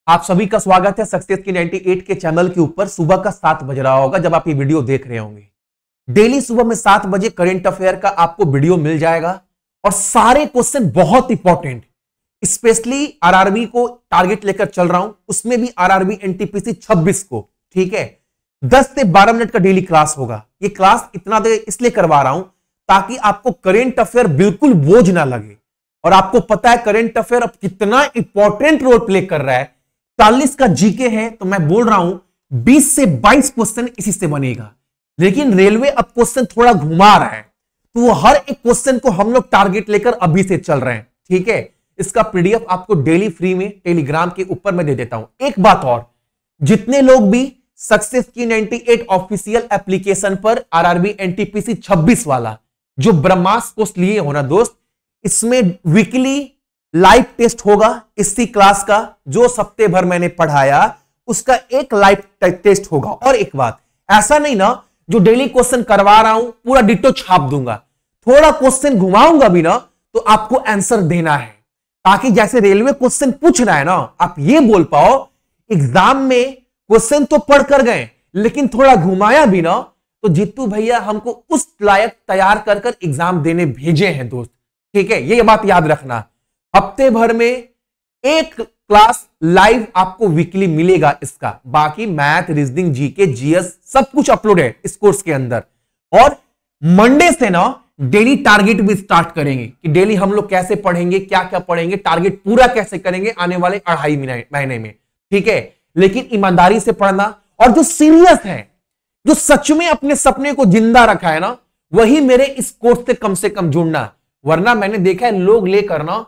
आप सभी का स्वागत है सक्सेस की 98 के चैनल के ऊपर। सुबह का 7 बज रहा होगा जब आप ये वीडियो देख रहे होंगे। डेली सुबह में 7 बजे करंट अफेयर का आपको वीडियो मिल जाएगा और सारे क्वेश्चन बहुत इंपॉर्टेंट, स्पेशली आरआरबी को टारगेट लेकर चल रहा हूं, उसमें भी आरआरबी एनटीपीसी 26 को, ठीक है। 10 से 12 मिनट का डेली क्लास होगा। ये क्लास इतना देर इसलिए करवा रहा हूं ताकि आपको करंट अफेयर बिल्कुल बोझ ना लगे। और आपको पता है करंट अफेयर अब कितना इंपॉर्टेंट रोल प्ले कर रहा है। 40 का जीके है तो मैं बोल रहा हूं 20 से 22 क्वेश्चन इसी से बनेगा। लेकिन रेलवे अब क्वेश्चन थोड़ा घुमा रहा है, तो वो हर एक क्वेश्चन को हम लोग टारगेट लेकर अभी से चल रहे हैं, ठीक है। इसका पीडीएफ आपको डेली फ्री में टेलीग्राम के ऊपर मैं दे देता हूं। एक बात और, जितने लोग भी सक्सेस की 98 ऑफिशियल एप्लीकेशन पर आरआरबी एनटीपीसी 26 वाला जो ब्रह्मास्त्र कोर्स लिए हो ना दोस्त, इसमें वीकली लाइव टेस्ट होगा। इसी क्लास का जो सप्ताह भर मैंने पढ़ाया उसका एक लाइव टेस्ट होगा। और एक बात, ऐसा नहीं ना जो डेली क्वेश्चन करवा रहा हूं पूरा डिटो छाप दूंगा, थोड़ा क्वेश्चन घुमाऊंगा भी ना तो आपको आंसर देना है, ताकि जैसे रेलवे क्वेश्चन पूछ रहा है ना आप ये बोल पाओ एग्जाम में क्वेश्चन तो पढ़ कर गए लेकिन थोड़ा घुमाया भी ना तो जीतू भैया हमको उस लायक तैयार कर कर एग्जाम देने भेजे हैं दोस्त, ठीक है। ये बात याद रखना। हफ्ते भर में एक क्लास लाइव आपको वीकली मिलेगा इसका, बाकी मैथ, रीजनिंग, जीके, जीएस सब कुछ अपलोड है इस कोर्स के अंदर। और मंडे से ना डेली टारगेट भी स्टार्ट करेंगे कि डेली हम लोग कैसे पढ़ेंगे, क्या क्या पढ़ेंगे, टारगेट पूरा कैसे करेंगे आने वाले 2.5 महीने में, ठीक है। लेकिन ईमानदारी से पढ़ना और जो सीरियस है, जो सच में अपने सपने को जिंदा रखा है ना, वही मेरे इस कोर्स से कम जुड़ना। वरना मैंने देखा है लोग लेकर ना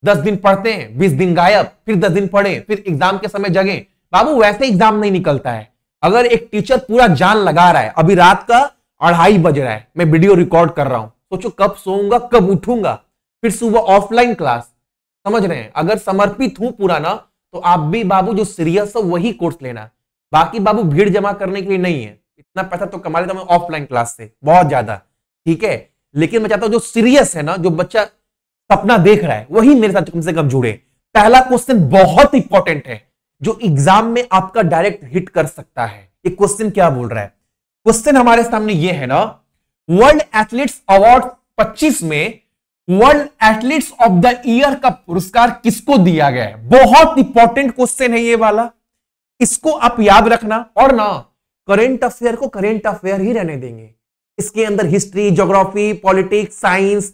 10 दिन पढ़ते हैं, 20 दिन गायब, फिर 10 दिन पढ़े, फिर एग्जाम के समय जगे। बाबू वैसे एग्जाम नहीं निकलता है। अगर एक टीचर पूरा जान लगा रहा है, अभी रात का 2:30 बज रहा है, मैं वीडियो रिकॉर्ड कर रहा हूं, सोचो कब सोऊंगा, कब उठूंगा, फिर सुबह ऑफलाइन क्लास, समझ रहे हैं। अगर समर्पित हूं पूरा ना तो आप भी बाबू जो सीरियस हो वही कोर्स लेना। बाकी बाबू भीड़ जमा करने के लिए नहीं है, इतना पैसा तो कमा लेता मैं ऑफलाइन क्लास से बहुत ज्यादा, ठीक है। लेकिन मैं चाहता हूं जो सीरियस है ना, जो बच्चा सपना देख रहा है वही मेरे साथ कम से कम जुड़े। पहला क्वेश्चन बहुत इंपॉर्टेंट है जो एग्जाम में आपका डायरेक्ट हिट कर सकता है। ये क्वेश्चन क्या बोल रहा है? क्वेश्चन हमारे सामने ये है ना, वर्ल्ड एथलीट्स अवार्ड 25 में world athletes of the year का पुरस्कार किसको दिया गया है? बहुत इंपॉर्टेंट क्वेश्चन है ये वाला, इसको आप याद रखना। और ना करेंट अफेयर को करेंट अफेयर ही रहने देंगे, इसके अंदर हिस्ट्री, ज्योग्राफी, पॉलिटिक्स, साइंस,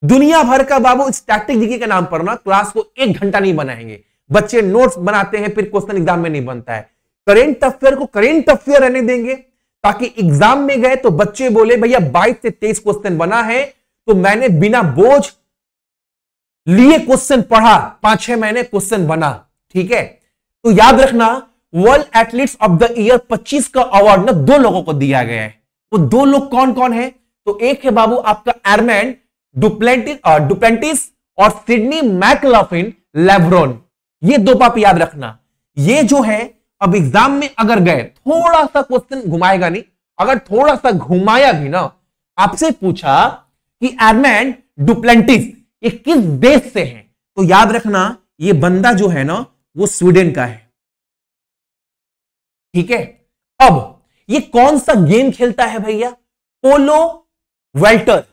दुनिया भर का बाबू स्टैटिक जीके के नाम पर ना क्लास को 1 घंटा नहीं बनाएंगे। बच्चे नोट्स बनाते हैं, फिर क्वेश्चन एग्जाम में नहीं बनता है। करेंट अफेयर को करेंट अफेयर रहने देंगे ताकि एग्जाम में गए तो बच्चे बोले भैया 22 से 23 क्वेश्चन बना है तो मैंने बिना बोझ लिए क्वेश्चन पढ़ा, 5-6 महीने क्वेश्चन बना, ठीक है। तो याद रखना world athletes of the year 25 का अवार्ड ना 2 लोगों को दिया गया है। वो 2 लोग कौन कौन है? तो एक है बाबू आपका एरमैन डुप्लेंटिस और सिडनी मैकलाफ्लिन लेब्रॉन। ये 2 बात याद रखना। ये जो है अब एग्जाम में अगर गए थोड़ा सा क्वेश्चन घुमाएगा नहीं, अगर थोड़ा सा घुमाया भी ना, आपसे पूछा कि एरमैन डुप्लेंटिस ये किस देश से है, तो याद रखना ये बंदा जो है ना वो स्वीडन का है, ठीक है। अब ये कौन सा गेम खेलता है भैया? पोलो वेल्टर।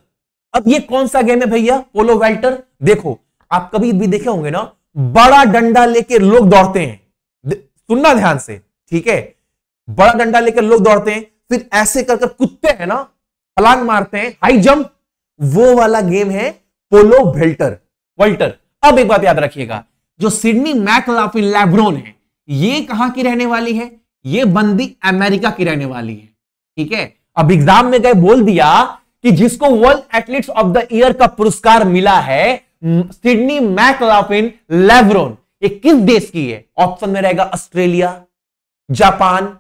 अब ये कौन सा गेम है भैया? पोलो वेल्टर। देखो आप कभी भी देखे होंगे ना, बड़ा डंडा लेके लोग दौड़ते हैं, सुनना ध्यान से, ठीक है। बड़ा डंडा लेकर लोग दौड़ते हैं, फिर ऐसे कर कुत्ते हैं ना छलांग मारते हैं, हाई जंप, वो वाला गेम है पोलो वेल्टर। अब एक बात याद रखिएगा, जो सिडनी मैकलाफ्लिन लेब्रॉन है ये कहां की रहने वाली है? ये बंदी अमेरिका की रहने वाली है, ठीक है। अब एग्जाम में गए बोल दिया कि जिसको world athletes of the year का पुरस्कार मिला है सिडनी मैकलाफ्लिन लेब्रॉन, ये किस देश की है? ऑप्शन में रहेगा ऑस्ट्रेलिया, जापान,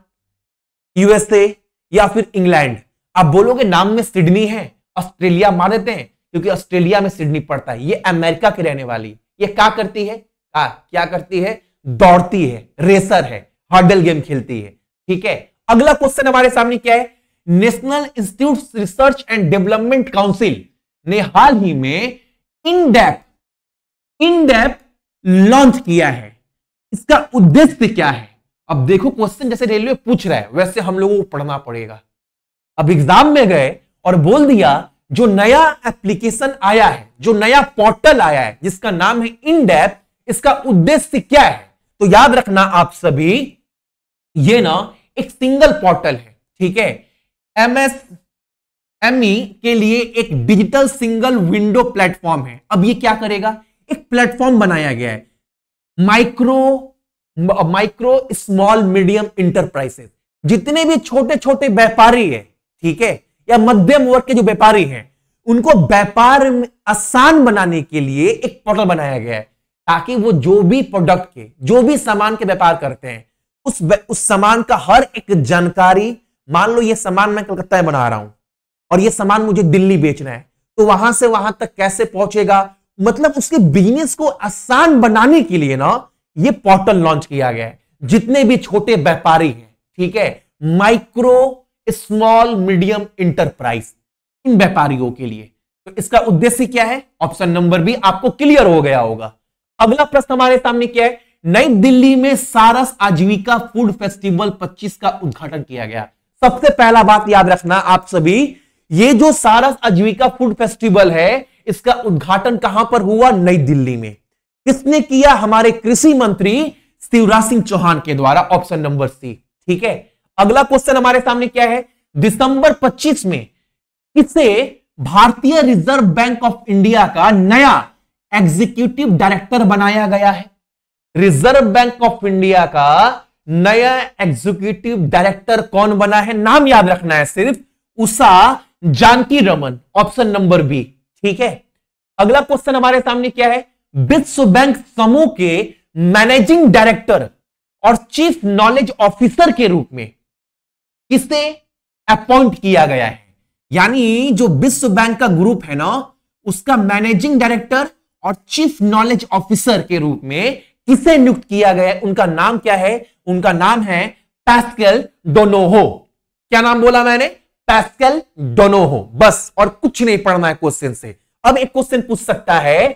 यूएसए या फिर इंग्लैंड। आप बोलोगे नाम में सिडनी है, ऑस्ट्रेलिया मार देते हैं क्योंकि ऑस्ट्रेलिया में सिडनी पड़ता है। ये अमेरिका की रहने वाली। ये क्या करती है? क्या करती है? दौड़ती है, रेसर है, हर्डल गेम खेलती है, ठीक है। अगला क्वेश्चन हमारे सामने क्या है? National institute research and development council ने हाल ही में इन डेप्थ लॉन्च किया है। इसका उद्देश्य क्या है? अब देखो क्वेश्चन जैसे रेलवे पूछ रहा है वैसे हम लोगों को पढ़ना पड़ेगा। अब एग्जाम में गए और बोल दिया जो नया एप्लीकेशन आया है, जो नया पोर्टल आया है जिसका नाम है INDEP, इसका उद्देश्य क्या है? तो याद रखना आप सभी, ये ना एक सिंगल पोर्टल है, ठीक है। MSME के लिए एक डिजिटल सिंगल विंडो प्लेटफॉर्म है। अब ये क्या करेगा? एक प्लेटफॉर्म बनाया गया है माइक्रो स्मॉल मीडियम इंटरप्राइजेस, जितने भी छोटे छोटे व्यापारी है, ठीक है, या मध्यम वर्ग के जो व्यापारी हैं, उनको व्यापार आसान बनाने के लिए एक पोर्टल बनाया गया है ताकि वो जो भी प्रोडक्ट के, जो भी सामान के व्यापार करते हैं उस सामान का हर एक जानकारी, मान लो ये सामान मैं कलकत्ता में बना रहा हूं और ये सामान मुझे दिल्ली बेचना है, तो वहां से वहां तक कैसे पहुंचेगा, मतलब उसके बिजनेस को आसान बनाने के लिए ना ये पोर्टल लॉन्च किया गया है। जितने भी छोटे व्यापारी हैं, ठीक है, माइक्रो स्मॉल मीडियम इंटरप्राइज, इन व्यापारियों के लिए। तो इसका उद्देश्य क्या है? ऑप्शन नंबर बी आपको क्लियर हो गया होगा। अगला प्रश्न हमारे सामने क्या है? नई दिल्ली में सारस आजीविका फूड फेस्टिवल 25 का उद्घाटन किया गया। सबसे पहला बात याद रखना आप सभी, ये जो सारस आजीविका फूड फेस्टिवल है इसका उद्घाटन कहां पर हुआ? नई दिल्ली में। किसने किया? हमारे कृषि मंत्री शिवराज सिंह चौहान के द्वारा, ऑप्शन नंबर सी, ठीक है। अगला क्वेश्चन हमारे सामने क्या है? दिसंबर 25 में किसे भारतीय रिजर्व बैंक ऑफ इंडिया का नया एग्जीक्यूटिव डायरेक्टर बनाया गया है? रिजर्व बैंक ऑफ इंडिया का नया एग्जीक्यूटिव डायरेक्टर कौन बना है? नाम याद रखना है सिर्फ, Usha Janaki Raman, option number B, ठीक है। अगला क्वेश्चन हमारे सामने क्या है? विश्व बैंक समूह के मैनेजिंग डायरेक्टर और चीफ नॉलेज ऑफिसर के रूप में किसे अपॉइंट किया गया है? यानी जो विश्व बैंक का ग्रुप है ना, उसका मैनेजिंग डायरेक्टर और चीफ नॉलेज ऑफिसर के रूप में किसे नियुक्त किया गया है? उनका नाम क्या है? उनका नाम है पैस्कल डोनोहो। क्या नाम बोला मैंने? पैस्कल डोनोहो, बस, और कुछ नहीं पढ़ना है क्वेश्चन से। अब एक क्वेश्चन पूछ सकता है,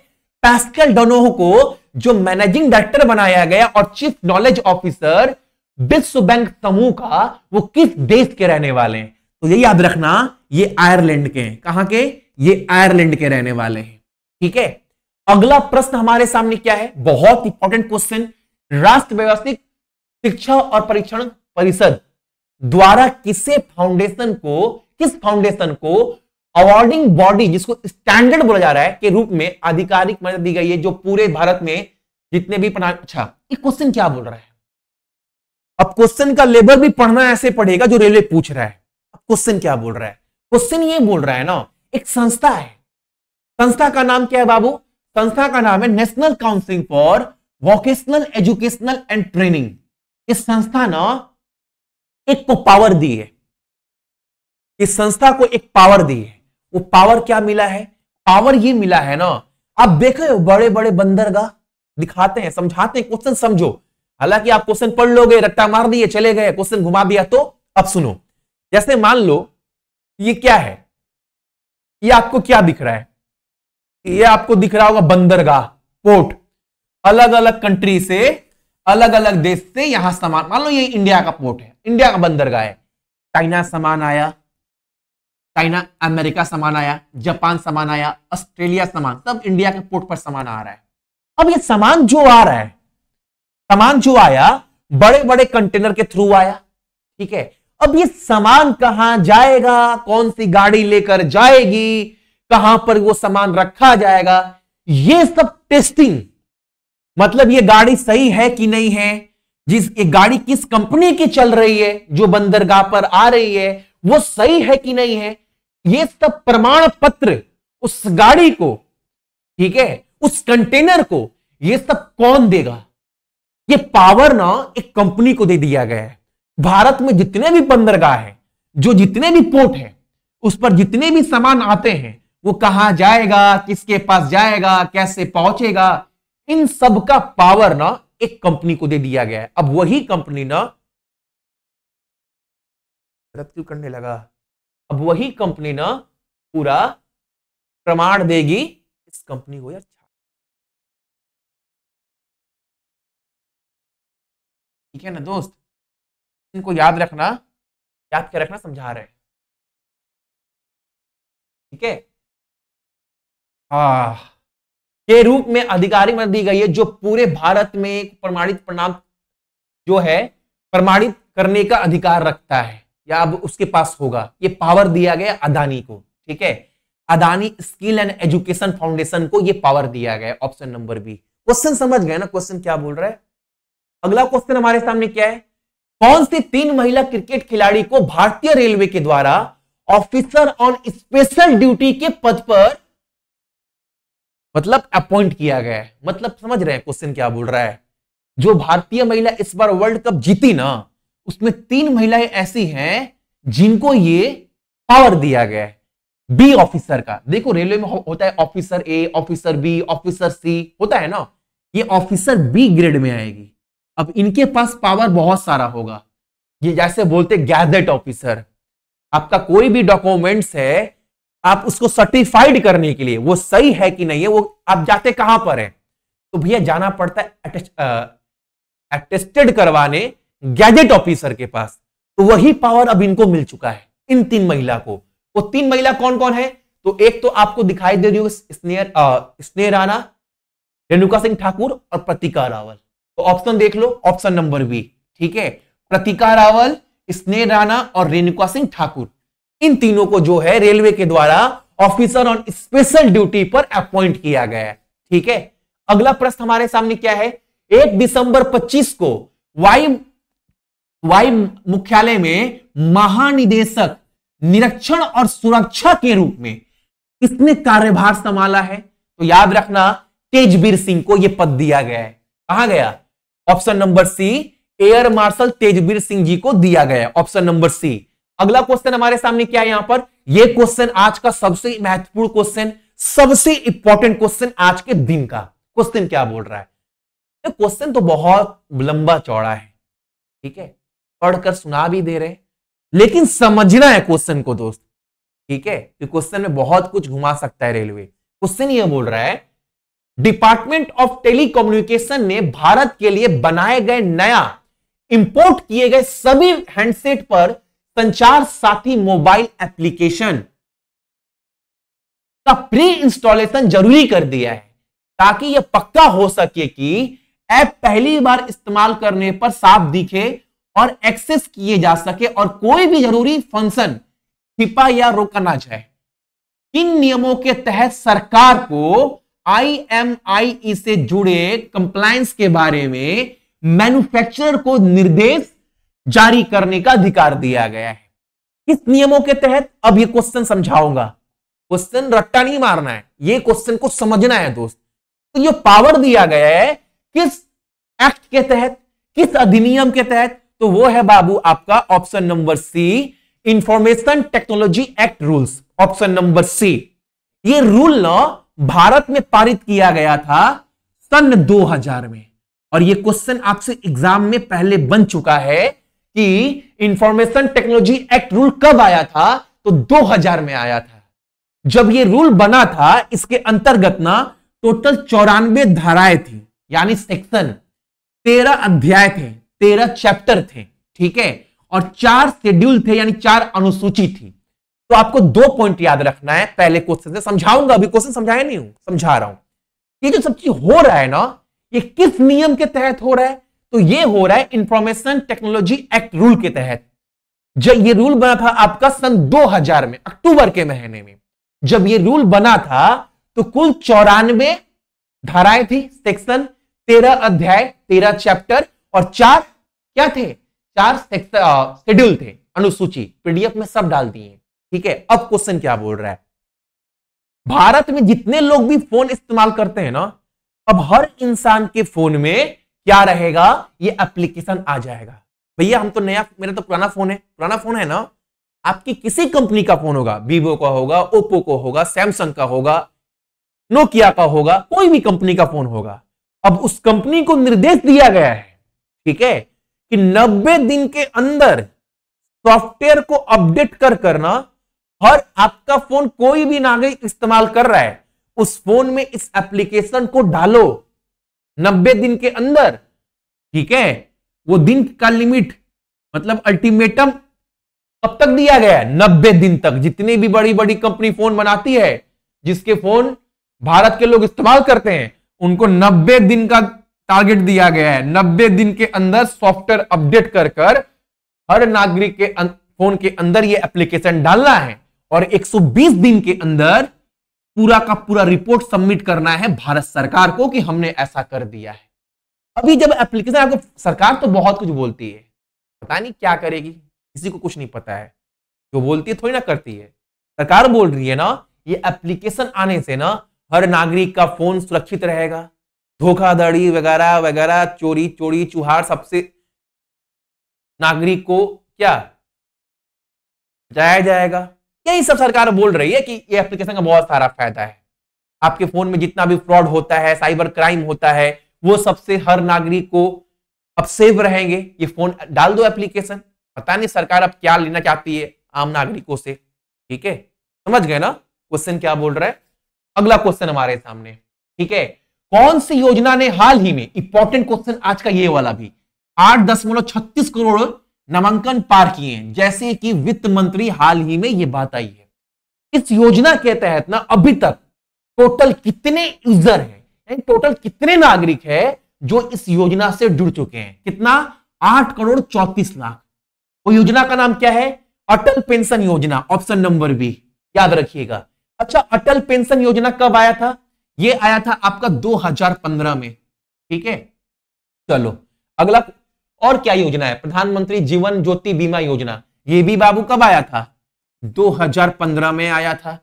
पैस्कल डोनोहो को जो मैनेजिंग डायरेक्टर बनाया गया और चीफ नॉलेज ऑफिसर विश्व बैंक समूह का, वो किस देश के रहने वाले हैं? तो ये याद रखना, ये आयरलैंड के हैं। कहां के? ये आयरलैंड के रहने वाले हैं, ठीक है। अगला प्रश्न हमारे सामने क्या है? बहुत इंपॉर्टेंट क्वेश्चन। राष्ट्र व्यवस्थित शिक्षा और परीक्षण परिषद द्वारा किस फाउंडेशन को अवार्डिंग बॉडी, जिसको स्टैंडर्ड बोला जा रहा है, के रूप में आधिकारिक मर्यादा दी गई है, जो पूरे भारत में जितने भी अच्छा, ये क्वेश्चन क्या बोल रहा है? अब क्वेश्चन का लेवल भी पढ़ना ऐसे पड़ेगा जो रेलवे पूछ रहा है। अब क्वेश्चन क्या बोल रहा है? क्वेश्चन ये बोल रहा है ना, एक संस्था है, संस्था का नाम क्या है बाबू? संस्था का नाम है national council for vocational educational and training. इस संस्था ना एक को पावर दी है, इस संस्था को एक पावर दी है। वो पावर क्या मिला है? पावर ये मिला है ना, आप देखे बड़े बड़े बंदरगाह दिखाते हैं, समझाते हैं, क्वेश्चन समझो। हालांकि आप क्वेश्चन पढ़ लोगे, रट्टा मार दिए, चले गए, क्वेश्चन घुमा दिया। तो अब सुनो, जैसे मान लो ये क्या है, ये आपको क्या दिख रहा है? ये आपको दिख रहा होगा बंदरगाह, पोर्ट। अलग अलग कंट्री से, अलग अलग देश से यहां सामान, मान लो ये इंडिया का पोर्ट है, इंडिया का बंदरगाह है, चाइना सामान आया, चाइना अमेरिका सामान आया, जापान सामान आया, ऑस्ट्रेलिया सामान, सब इंडिया के पोर्ट पर सामान आ रहा है। अब ये सामान जो आ रहा है, सामान जो आया बड़े बड़े कंटेनर के थ्रू आया, ठीक है। अब ये सामान कहां जाएगा, कौन सी गाड़ी लेकर जाएगी, कहां पर वो सामान रखा जाएगा, ये सब टेस्टिंग, मतलब ये गाड़ी सही है कि नहीं है, ये गाड़ी किस कंपनी की चल रही है, जो बंदरगाह पर आ रही है वो सही है कि नहीं है, ये सब प्रमाण पत्र उस गाड़ी को, ठीक है, उस कंटेनर को, ये सब कौन देगा? ये पावर ना एक कंपनी को दे दिया गया है। भारत में जितने भी बंदरगाह है, जो जितने भी पोर्ट है, उस पर जितने भी सामान आते हैं, वो कहां जाएगा, किसके पास जाएगा, कैसे पहुंचेगा, इन सब का पावर ना एक कंपनी को दे दिया गया है। अब वही कंपनी ना, रद्द क्यों करने लगा, अब वही कंपनी ना पूरा प्रमाण देगी इस कंपनी को यार। ठीक है ना दोस्त, इनको याद रखना, याद के रखना, समझा रहे हैं। ठीक है, हाँ, के रूप में आधिकारिक मत दी गई है जो पूरे भारत में एक प्रमाणित परिणाम जो है प्रमाणित करने का अधिकार रखता है या अब उसके पास होगा। ये पावर दिया गया अदानी को। ठीक है, Adani skill and education foundation को ये पावर दिया गया। Option number B. क्वेश्चन समझ गए ना, क्वेश्चन क्या बोल रहा है। अगला क्वेश्चन हमारे सामने क्या है, कौन सी 3 महिला क्रिकेट खिलाड़ी को भारतीय रेलवे के द्वारा ऑफिसर ऑन स्पेशल ड्यूटी के पद पर मतलब अपॉइंट किया गया है। मतलब समझ रहे हैं क्वेश्चन क्या बोल रहा है। जो भारतीय महिला इस बार वर्ल्ड कप जीती ना, उसमें 3 महिलाएं ऐसी हैं जिनको ये पावर दिया गया है बी ऑफिसर का। देखो रेलवे में होता है ऑफिसर ए, ऑफिसर बी, ऑफिसर सी, होता है ना। ये ऑफिसर बी ग्रेड में आएगी। अब इनके पास पावर बहुत सारा होगा। ये जैसे बोलते गैजेट ऑफिसर, आपका कोई भी डॉक्यूमेंट्स है, आप उसको सर्टिफाइड करने के लिए वो सही है कि नहीं है, वो आप जाते कहां पर है, तो भैया जाना पड़ता है अटेस्टेड करवाने गैजेट ऑफिसर के पास। तो वही पावर अब इनको मिल चुका है, इन 3 महिला को। वो 3 महिला कौन कौन है, तो एक तो आपको दिखाई दे रही हो स्नेह राणा, रेणुका सिंह ठाकुर और प्रतिका रावल। तो ऑप्शन देख लो, ऑप्शन नंबर बी। ठीक है, प्रतिका रावल, स्नेह राणा और रेणुका सिंह ठाकुर, इन तीनों को जो है रेलवे के द्वारा ऑफिसर ऑन स्पेशल ड्यूटी पर अपॉइंट किया गया है। ठीक है, अगला प्रश्न हमारे सामने क्या है, 1 दिसंबर 25 को वायु मुख्यालय में महानिदेशक निरीक्षण और सुरक्षा के रूप में किसने कार्यभार संभाला है, तो याद रखना तेजवीर सिंह को यह पद दिया गया है। कहां गया, option number C, air marshal Tejveer Singh ji को दिया गया, ऑप्शन नंबर सी। अगला क्वेश्चन हमारे सामने क्या है यहां पर, यह क्वेश्चन आज का सबसे महत्वपूर्ण क्वेश्चन, सबसे इंपॉर्टेंट क्वेश्चन आज के दिन का। क्वेश्चन क्या बोल रहा है, क्वेश्चन तो बहुत लंबा चौड़ा है। ठीक है, पढ़कर सुना भी दे रहे, लेकिन समझना है क्वेश्चन को दोस्त। ठीक है, क्वेश्चन में बहुत कुछ घुमा सकता है रेलवे। क्वेश्चन यह बोल रहा है, डिपार्टमेंट ऑफ टेलीकम्युनिकेशन ने भारत के लिए बनाए गए नया इंपोर्ट किए गए सभी हैंडसेट पर संचार साथी मोबाइल एप्लीकेशन का प्री इंस्टॉलेशन जरूरी कर दिया है, ताकि यह पक्का हो सके कि ऐप पहली बार इस्तेमाल करने पर साफ दिखे और एक्सेस किए जा सके और कोई भी जरूरी फंक्शन छिपा या रोका ना जाए। इन नियमों के तहत सरकार को IMEI से जुड़े कंप्लायंस के बारे में मैन्युफैक्चरर को निर्देश जारी करने का अधिकार दिया गया है। किस नियमों के तहत, अब ये क्वेश्चन समझाऊंगा। क्वेश्चन रट्टा नहीं मारना है, ये क्वेश्चन को समझना है दोस्त। तो ये पावर दिया गया है किस एक्ट के तहत, किस अधिनियम के तहत, तो वो है बाबू आपका option number C, information technology act rules, option number C. ये रूल ना भारत में पारित किया गया था सन 2000 में, और ये क्वेश्चन आपसे एग्जाम में पहले बन चुका है कि इंफॉर्मेशन टेक्नोलॉजी एक्ट रूल कब आया था, तो 2000 में आया था। जब ये रूल बना था, इसके अंतर्गत ना टोटल 94 धाराएं थी, यानी सेक्शन, 13 अध्याय थे, 13 चैप्टर थे। ठीक है, और 4 शेड्यूल थे, यानी 4 अनुसूची थी। तो आपको 2 पॉइंट याद रखना है पहले क्वेश्चन से। समझाऊंगा, अभी क्वेश्चन समझाया नहीं हूं, समझा रहा हूं। ये जो सब चीज हो रहा है ना, ये किस नियम के तहत हो रहा है, तो ये हो रहा है इंफॉर्मेशन टेक्नोलॉजी एक्ट रूल के तहत। जब ये रूल बना था आपका सन 2000 में, अक्टूबर के महीने में जब ये रूल बना था, तो कुल 94 धाराएं थी, सेक्शन, 13 अध्याय, 13 चैप्टर और 4 क्या थे, 4 शेड्यूल थे, अनुसूची। पीडीएफ में सब डाल दिए। ठीक है, अब क्वेश्चन क्या बोल रहा है, भारत में जितने लोग भी फोन इस्तेमाल करते हैं ना, अब हर इंसान के फोन में क्या रहेगा, ये एप्लीकेशन आ जाएगा। भैया हम तो नया, मेरा तो पुराना फोन है ना, आपकी किसी कंपनी का फोन होगा, वीवो का होगा, ओप्पो का होगा, सैमसंग का होगा, नोकिया का होगा, कोई भी कंपनी का फोन होगा। अब उस कंपनी को निर्देश दिया गया है, ठीक है, कि 90 दिन के अंदर सॉफ्टवेयर को अपडेट करना, हर आपका फोन कोई भी नागरिक इस्तेमाल कर रहा है, उस फोन में इस एप्लीकेशन को डालो 90 दिन के अंदर। ठीक है, वो दिन का लिमिट मतलब अल्टीमेटम कब तक दिया गया है? 90 दिन तक। जितनी भी बड़ी बड़ी कंपनी फोन बनाती है, जिसके फोन भारत के लोग इस्तेमाल करते हैं, उनको 90 दिन का टारगेट दिया गया है। 90 दिन के अंदर सॉफ्टवेयर अपडेट कर हर नागरिक के फोन के अंदर ये एप्लीकेशन डालना है और 120 दिन के अंदर पूरा का पूरा रिपोर्ट सबमिट करना है भारत सरकार को कि हमने ऐसा कर दिया है। अभी जब एप्लीकेशन आपको, सरकार तो बहुत कुछ बोलती है, पता नहीं क्या करेगी, किसी को कुछ नहीं पता है। जो बोलती है थोड़ी ना करती है। सरकार बोल रही है ना, ये एप्लीकेशन आने से ना हर नागरिक का फोन सुरक्षित रहेगा, धोखाधड़ी वगैरह वगैरह, चोरी चुहार सबसे नागरिक को क्या बचाया जाएगा। यही सब सरकार बोल रही है कि ये एप्लीकेशन का बहुत सारा फायदा है। आपके फोन में जितना भी फ्रॉड होता है, साइबर क्राइम होता है, वो सबसे हर नागरिक को अब सेव रहेंगे। ये फोन डाल दो एप्लीकेशन। पता नहीं सरकार अब क्या लेना चाहती है आम नागरिकों से। ठीक है, समझ गए ना क्वेश्चन क्या बोल रहा है। अगला क्वेश्चन हमारे सामने, ठीक है, कौन सी योजना ने हाल ही में, इंपॉर्टेंट क्वेश्चन आज का ये वाला भी, 8.36 करोड़ नामांकन पार किए हैं, जैसे कि वित्त मंत्री हाल ही में ये बात आई है। इस योजना के तहत ना अभी तक टोटल कितने यूजर हैं, टोटल कितने नागरिक है जो इस योजना से जुड़ चुके हैं? कितना? 8,34,00,000। वो योजना का नाम क्या है? अटल पेंशन योजना, ऑप्शन नंबर बी, याद रखिएगा। अच्छा, अटल पेंशन योजना कब आया था? ये आया था आपका 2015 में। ठीक है, चलो अगला। और क्या योजना है? प्रधानमंत्री जीवन ज्योति बीमा योजना, ये भी बाबू कब आया था? 2015 में आया था।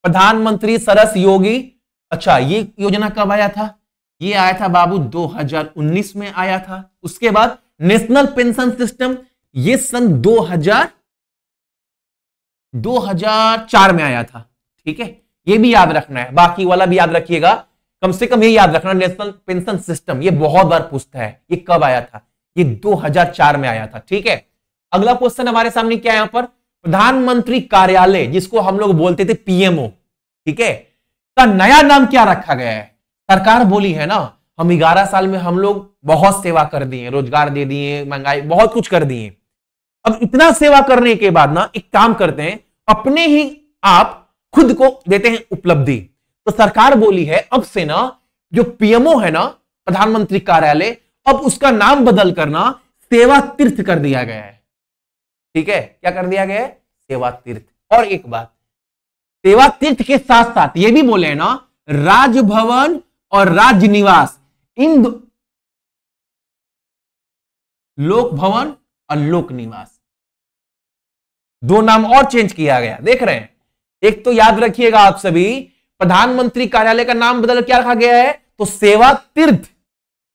प्रधानमंत्री सरस योगी, अच्छा ये योजना कब आया था? ये आया था बाबू 2019 में आया था। उसके बाद नेशनल पेंशन सिस्टम, ये सन 2004 में आया था। ठीक है, ये भी याद रखना है, बाकी वाला भी याद रखिएगा, कम से कम ये याद रखना। नेशनल पेंशन सिस्टम ये बहुत बार पूछता है, ये कब आया था? ये 2004 में आया था। ठीक है, अगला क्वेश्चन हमारे सामने क्या है यहां पर? प्रधानमंत्री कार्यालय, जिसको हम लोग बोलते थे पीएमओ, ठीक है, का नया नाम क्या रखा गया है? सरकार बोली है ना, हम 11 साल में हम लोग बहुत सेवा कर दिए, रोजगार दे दिए, महंगाई बहुत कुछ कर दिए। अब इतना सेवा करने के बाद ना एक काम करते हैं, अपने ही आप खुद को देते हैं उपलब्धि। तो सरकार बोली है अब से ना जो पीएमओ है ना, प्रधानमंत्री कार्यालय, अब उसका नाम बदल करना सेवा तीर्थ कर दिया गया है। ठीक है, क्या कर दिया गया है? सेवा तीर्थ। और एक बात, सेवा तीर्थ के साथ साथ ये भी बोले हैं ना, राजभवन और राजनिवास, इन लोक भवन और लोक निवास, दो नाम और चेंज किया गया। देख रहे हैं, एक तो याद रखिएगा आप सभी, प्रधानमंत्री कार्यालय का नाम बदल क्या रखा गया है? तो सेवा तीर्थ।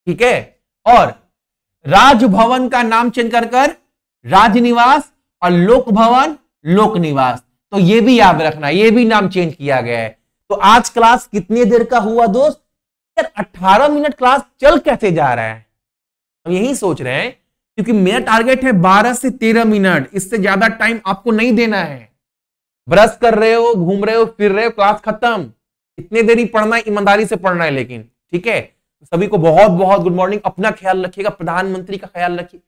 ठीक है, और राजभवन का नाम चेंज कर राजनिवास और लोक भवन लोक निवास। तो ये भी याद रखना, ये भी नाम चेंज किया गया है। तो आज क्लास कितनी देर का हुआ दोस्त? यार 18 मिनट क्लास चल कैसे जा रहा है? हम यही सोच रहे हैं, क्योंकि मेरा टारगेट है 12 से 13 मिनट, इससे ज्यादा टाइम आपको नहीं देना है। ब्रश कर रहे हो, घूम रहे हो, फिर रहे हो, क्लास खत्म। इतने देर ही पढ़ना है, ईमानदारी से पढ़ना है लेकिन। ठीक है, सभी को बहुत बहुत गुड मॉर्निंग। अपना ख्याल रखिएगा, प्रधानमंत्री का ख्याल रखिए,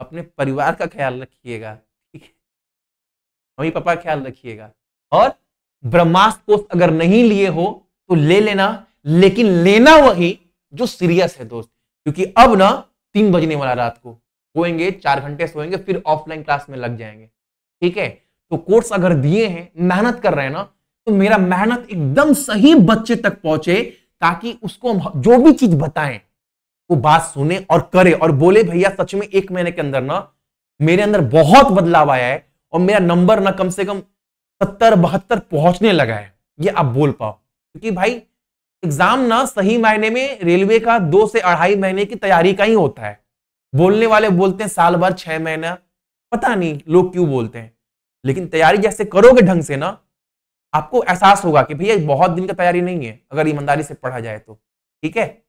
अपने परिवार का ख्याल रखिएगा, ठीक है, मम्मी पापा का ख्याल रखिएगा। और ब्रह्मास्त्र कोर्स अगर नहीं लिए हो तो ले लेना, लेकिन लेना वही जो सीरियस है दोस्त, क्योंकि अब ना 3 बजने वाला रात को सोएंगे, 4 घंटे सोएंगे, फिर ऑफलाइन क्लास में लग जाएंगे। ठीक है, तो कोर्स अगर दिए हैं, मेहनत कर रहे हैं ना, तो मेरा मेहनत एकदम सही बच्चे तक पहुंचे, ताकि उसको जो भी चीज बताएं वो बात सुने और करे और बोले भैया सच में 1 महीने के अंदर ना मेरे अंदर बहुत बदलाव आया है और मेरा नंबर ना कम से कम 70-72 पहुंचने लगा है, ये आप बोल पाओ। क्योंकि भाई एग्जाम ना सही मायने में रेलवे का 2 से 2.5 महीने की तैयारी का ही होता है। बोलने वाले बोलते हैं साल भर, 6 महीना, पता नहीं लोग क्यों बोलते हैं, लेकिन तैयारी जैसे करोगे ढंग से ना, आपको एहसास होगा कि भैया बहुत दिन का तैयारी नहीं है, अगर ईमानदारी से पढ़ा जाए तो। ठीक है,